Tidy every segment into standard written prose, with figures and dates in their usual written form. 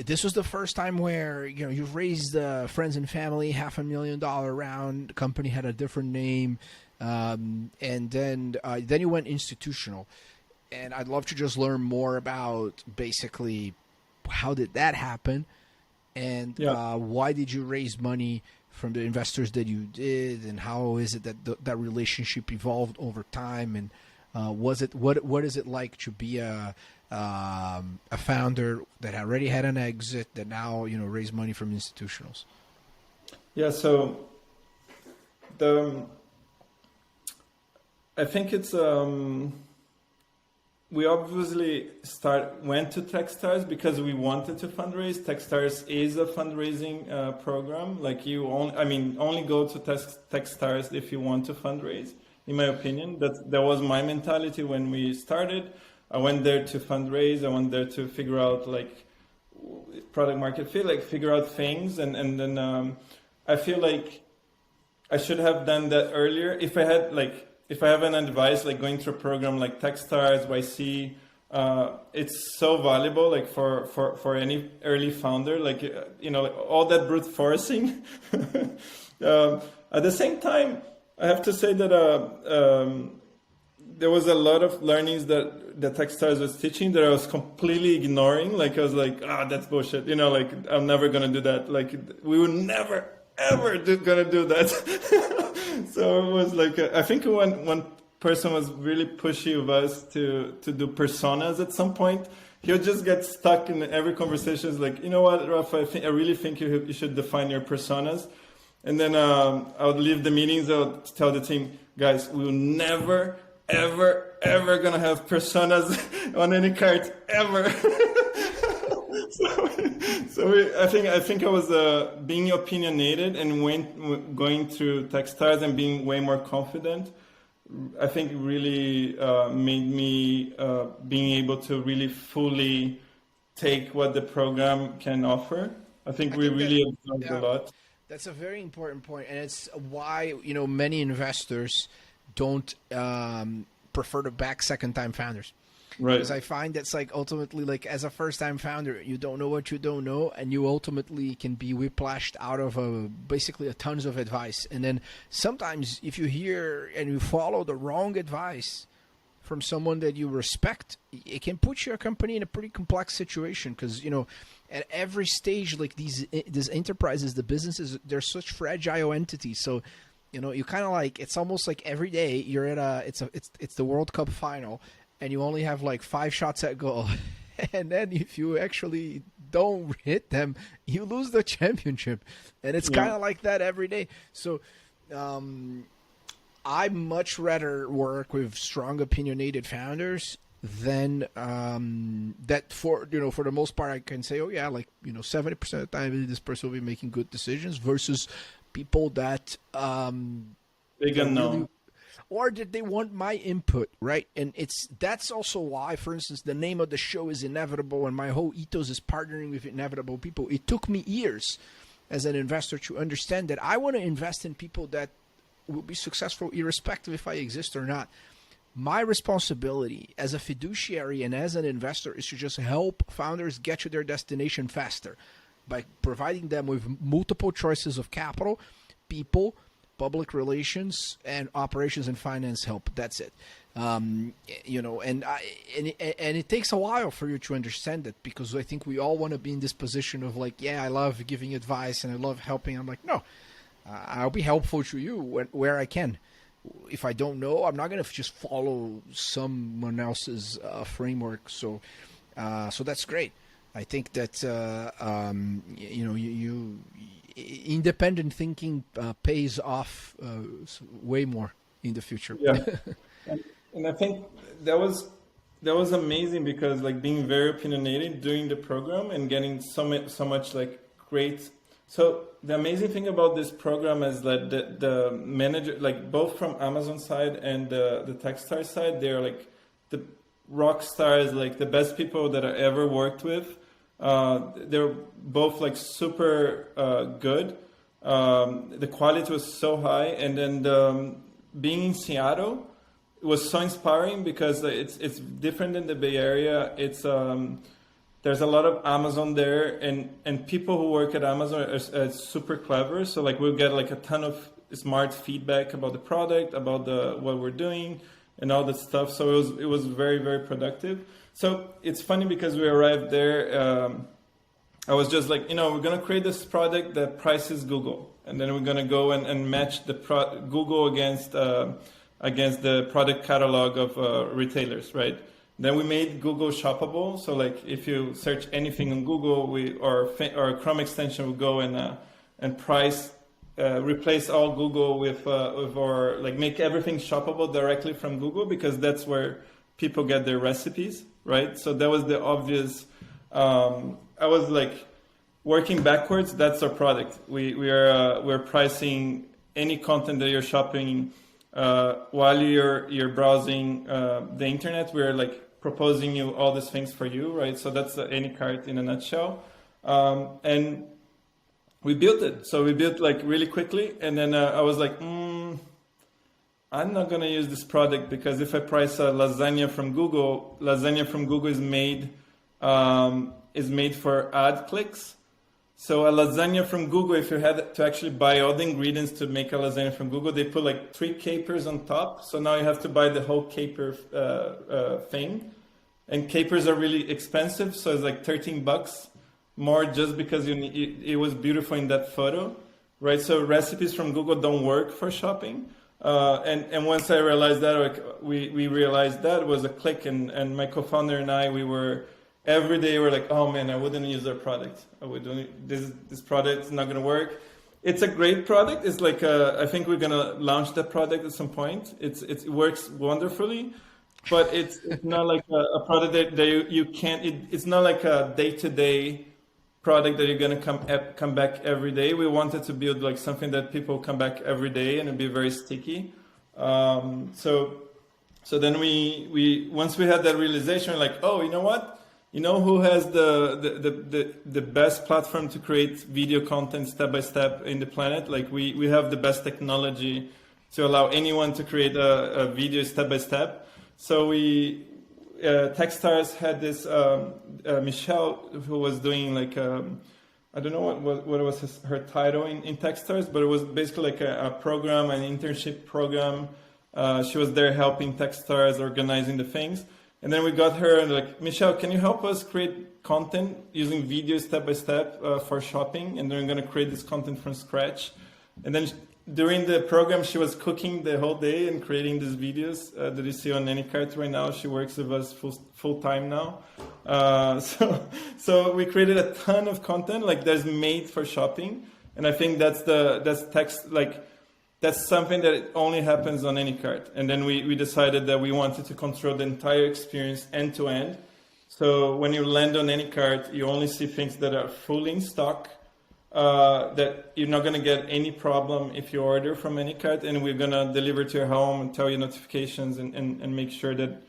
this was the first time where you've raised friends and family $500,000 round. The company had a different name, and then you went institutional. And I'd love to just learn more about basically how did that happen, and why did you raise money from the investors that you did, and how is it that that relationship evolved over time, and what is it like to be a founder that already had an exit that now raise money from institutionals? Yeah, so I think it's we obviously went to Techstars because we wanted to fundraise. Techstars is a fundraising program. Like only go to Techstars if you want to fundraise. In my opinion, that was my mentality when we started. I went there to fundraise. I went there to figure out like product market fit, like figure out things, and then I feel like I should have done that earlier. If I have an advice, like going through a program like Techstars, YC, it's so valuable, like for any early founder, like, like all that brute forcing. At the same time, I have to say that there was a lot of learnings that Techstars was teaching that I was completely ignoring. Like I was like, that's bullshit. Like I'm never gonna do that. Like we would never ever gonna do that. So it was like I think one person was really pushy of us to do personas at some point. He'll just get stuck in every conversation. It's like, you know what, Rafa, I really think you should define your personas. And then I would leave the meetings. I would tell the team, guys, we will never, ever, ever gonna have personas on any cart ever. I think I was being opinionated and going through Techstars and being way more confident. I think really made me being able to really fully take what the program can offer. I think we really absorbed a lot. That's a very important point, and it's why many investors don't prefer to back second-time founders. Right. Because I find that's like ultimately, like as a first-time founder, you don't know what you don't know, and you ultimately can be whiplashed out of basically a tons of advice. And then sometimes if you hear and you follow the wrong advice from someone that you respect, it can put your company in a pretty complex situation. Because at every stage, like these enterprises, the businesses, they're such fragile entities. So you kind of like, it's almost like every day you're at it's the World Cup final. And you only have like 5 shots at goal. And then if you actually don't hit them, you lose the championship. And it's kind of like that every day. So I much rather work with strong opinionated founders than that for the most part I can say, 70% of the time this person will be making good decisions versus people that they can know. Or did they want my input, right? And that's also why, for instance, the name of the show is Inevitable, and my whole ethos is partnering with inevitable people. It took me years as an investor to understand that I want to invest in people that will be successful irrespective if I exist or not. My responsibility as a fiduciary and as an investor is to just help founders get to their destination faster by providing them with multiple choices of capital, people, public relations, and operations and finance help. That's it. And it takes a while for you to understand it, because I think we all want to be in this position of like, I love giving advice and I love helping. I'm like, no, I'll be helpful to you where I can. If I don't know, I'm not going to just follow someone else's framework. So that's great. I think that independent thinking pays off way more in the future. Yeah, and I think that was amazing, because like being very opinionated during the program and getting so much like great. So the amazing thing about this program is that the manager, like both from Amazon side and the Techstars side, they're like the rock stars, like the best people that I ever worked with. They're both like super good. The quality was so high, and then being in Seattle was so inspiring, because it's different than the Bay Area. It's there's a lot of Amazon there, and people who work at Amazon are super clever. So like we'll get like a ton of smart feedback about the product, about what we're doing, and all that stuff. So it was very, very productive. So it's funny because we arrived there. I was just like, we're gonna create this product that prices Google, and then we're gonna go and match the Google against the product catalog of retailers, right? Then we made Google shoppable. So like if you search anything on Google, our Chrome extension will go and price, replace all Google with our, like make everything shoppable directly from Google, because that's where people get their recipes, right? So that was the obvious. I was like working backwards. That's our product. We're pricing any content that you're shopping while you're browsing the internet. We're like proposing you all these things for you, right? So that's any cart in a nutshell. And we built it. So we built like really quickly, and then I was like, I'm not gonna use this product, because if I price a lasagna from Google is made for ad clicks. So a lasagna from Google, if you had to actually buy all the ingredients to make a lasagna from Google, they put like 3 capers on top. So now you have to buy the whole caper thing. And capers are really expensive. So it's like $13 more just because it was beautiful in that photo, right? So recipes from Google don't work for shopping. And once I realized that, we realized that was a click, and my co-founder and I, every day we're like, oh man, I wouldn't use their product. This product is not going to work. It's a great product. It's like I think we're going to launch that product at some point. It works wonderfully, but it's not like a product that you can't. It's not like a day-to-day product that you're going to come back every day. We wanted to build like something that people come back every day and it'd be very sticky. So then we once we had that realization, we're like, oh, you know what? You know who has the best platform to create video content step by step in the planet? Like we have the best technology to allow anyone to create a video step by step. So Techstars had this Michelle, who was doing like I don't know what was her title in Techstars, but it was basically like a program, an internship program. She was there helping Techstars, organizing the things. And then we got her and like, Michelle, can you help us create content using video step by step for shopping? And then we're going to create this content from scratch. And then during the program, she was cooking the whole day and creating these videos that you see on AnyCart right now. She works with us full time now. So we created a ton of content like that's made for shopping. And I think that's something that only happens on AnyCart. And then we decided that we wanted to control the entire experience end to end. So when you land on AnyCart, you only see things that are fully in stock, that you're not going to get any problem if you order from AnyCart, and we're going to deliver to your home and tell you notifications and make sure that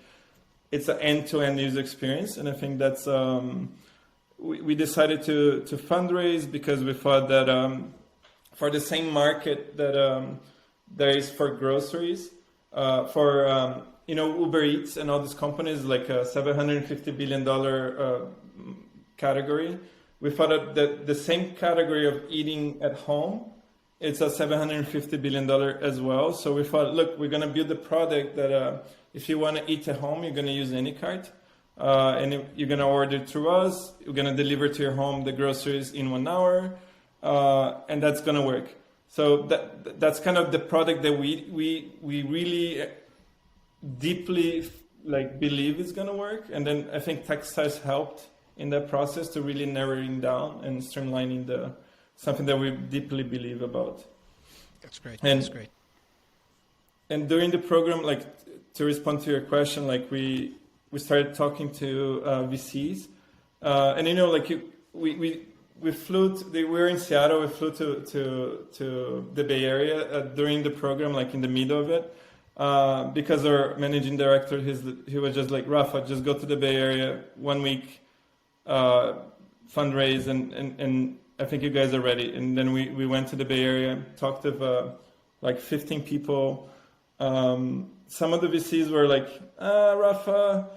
it's an end-to-end user experience. And I think that's, we decided to fundraise because we thought that for the same market that there is for groceries, for Uber Eats and all these companies, like a $750 billion category. We thought that the same category of eating at home, it's a $750 billion as well. So we thought, look, we're going to build a product that if you want to eat at home, you're going to use AnyCart. And you're going to order through us. We're going to deliver to your home the groceries in 1 hour. And that's going to work. So that's kind of the product that we really deeply believe is going to work. And then I think Techstars helped in that process to really narrowing down and streamlining something that we deeply believe about. That's great. And, that's great. And during the program, to respond to your question, we started talking to VCs, and we flew. We were in Seattle. We flew to the Bay Area during the program, in the middle of it, because our managing director, he was just like, Rafa, just go to the Bay Area 1 week, fundraise, and I think you guys are ready. And then we went to the Bay Area, talked to 15 people. Some of the VCs were like, Rafa,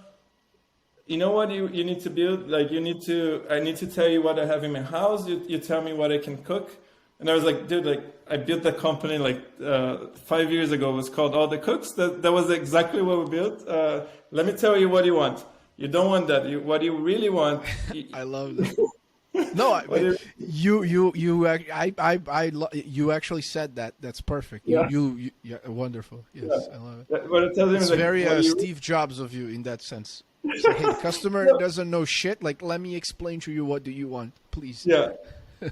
you know what you need to build? Like I need to tell you what I have in my house. You tell me what I can cook. And I was like, dude, like I built that company like 5 years ago. It was called All the Cooks. That was exactly what we built. Let me tell you what you want. You don't want that. What you really want. I love that. No, you actually said that. That's perfect. Yeah. You wonderful. Yes, Yeah. I love it. What it tells him It's is like, very Steve Jobs of you in that sense. It's like, hey, the customer doesn't know shit. Like, let me explain to you, what do you want, please. Yeah.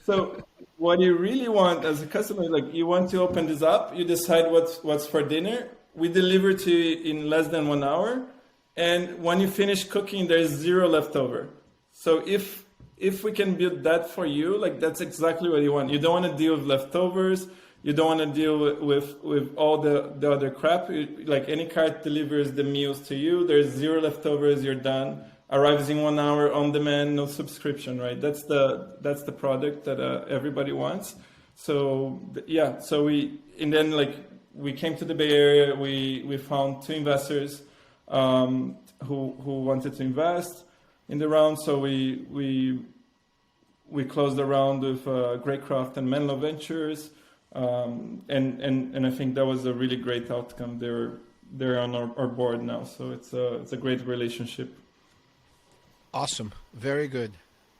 So what you really want as a customer, like you want to open this up, you decide what's for dinner. We deliver to you in less than 1 hour. And when you finish cooking, there's 0 leftover. So if we can build that for you, like that's exactly what you want. You don't want to deal with leftovers. You don't want to deal with all the other crap. Like any cart delivers the meals to you. There's 0 leftovers. You're done. Arrives in 1 hour, on demand, no subscription. Right? That's the product that everybody wants. So yeah. So we came to the Bay Area. We found 2 investors who wanted to invest in the round. So we closed the round with Greycroft and Menlo Ventures, and I think that was a really great outcome. They're on our board now, so it's a great relationship. Awesome, very good.